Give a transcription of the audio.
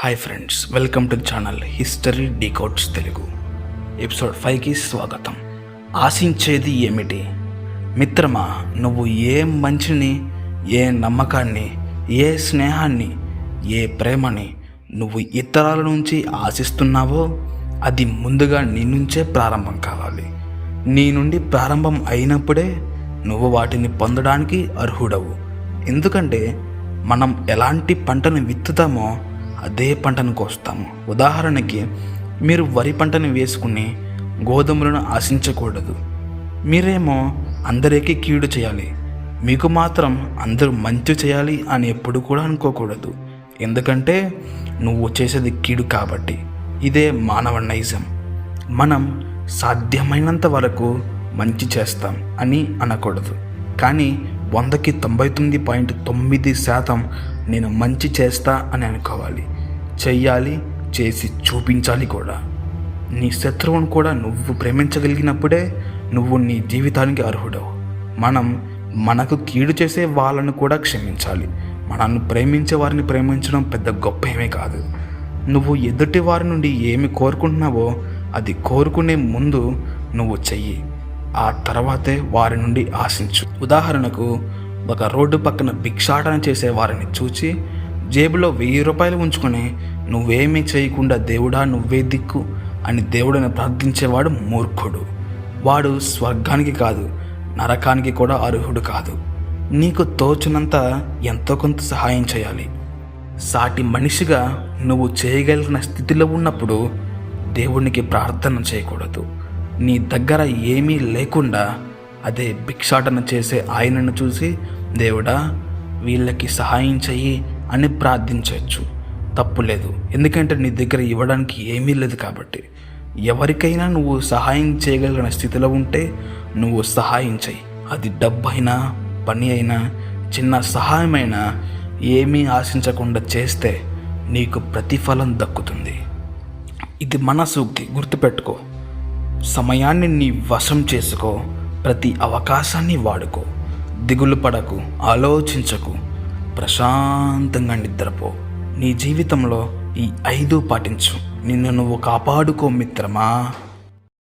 Hi friends, welcome to the channel history decodes Telugu. Episode 5కి స్వాగతం. ఆశించేది ఏమిటి? మిత్రమా, నువ్వు ఏ మంచిని, ఏ నమ్మకాన్ని, ఏ స్నేహాన్ని, ఏ ప్రేమని నువ్వు ఇతరుల నుంచి ఆశిస్తున్నావో అది ముందుగా నీ నుంచే ప్రారంభం కావాలి. నీ నుండి ప్రారంభం అయినప్పుడే నువ్వు వాటిని పొందడానికి అర్హుడవు. ఎందుకంటే మనం ఎలాంటి పంటను విత్తుతామో అదే పంటను కోస్తాము. ఉదాహరణకి, మీరు వరి పంటను వేసుకుని గోధుమలను ఆశించకూడదు. మీరేమో అందరికీ కీడు చేయాలి, మీకు మాత్రం అందరూ మంచి చేయాలి అని ఎప్పుడు కూడా అనుకోకూడదు. ఎందుకంటే నువ్వు చేసేది కీడు కాబట్టి. ఇదే మానవ నైజం. మనం సాధ్యమైనంత వరకు మంచి చేస్తాం అని అనకూడదు, కానీ 100కి 99.9% నేను మంచి చేస్తా అని అనుకోవాలి. చెయ్యాలి, చేసి చూపించాలి కూడా. నీ శత్రువును కూడా నువ్వు ప్రేమించగలిగినప్పుడే నువ్వు నీ జీవితానికి అర్హుడవు. మనకు కీడు చేసే వాళ్ళను కూడా క్షమించాలి. మనల్ని ప్రేమించే వారిని ప్రేమించడం పెద్ద గొప్ప ఏమీ కాదు. నువ్వు ఎదుటి వారి నుండి ఏమి కోరుకుంటున్నావో అది కోరుకునే ముందు నువ్వు చెయ్యి, ఆ తర్వాతే వారి నుండి ఆశించు. ఉదాహరణకు, ఒక రోడ్డు పక్కన భిక్షాటన చేసే వారిని చూచి జేబులో 1000 రూపాయలు ఉంచుకొని నువ్వేమీ చేయకుండా దేవుడా నువ్వే దిక్కు అని దేవుడిని ప్రార్థించేవాడు మూర్ఖుడు. వాడు స్వర్గానికి కాదు, నరకానికి కూడా అర్హుడు కాదు. నీకు తోచినంత ఎంతో కొంత సహాయం చేయాలి. సాటి మనిషిగా నువ్వు చేయగలిగిన స్థితిలో ఉన్నప్పుడు దేవునికి ప్రార్థన చేయకూడదు. నీ దగ్గర ఏమీ లేకుండా అదే భిక్షాటన చేసే ఆయనను చూసి దేవుడా వీళ్ళకి సహాయం చెయ్యి అని ప్రార్థించవచ్చు. తప్పులేదు, ఎందుకంటే నీ దగ్గర ఇవ్వడానికి ఏమీ లేదు కాబట్టి. ఎవరికైనా నువ్వు సహాయం చేయగలిగిన స్థితిలో ఉంటే నువ్వు సహాయం చెయ్యి. అది డబ్బైనా, పని అయినా, చిన్న సహాయమైనా ఏమీ ఆశించకుండా చేస్తే నీకు ప్రతిఫలం దక్కుతుంది. ఇది మన సూక్తి, గుర్తుపెట్టుకో. సమయాన్ని నీ వశం చేసుకో, ప్రతి అవకాశాన్ని వాడుకో. దిగులు పడకు, ఆలోచించకు, ప్రశాంతంగా నిద్రపో. నీ జీవితంలో ఈ 5 పాటించు. నిన్ను నువ్వు కాపాడుకో మిత్రమా.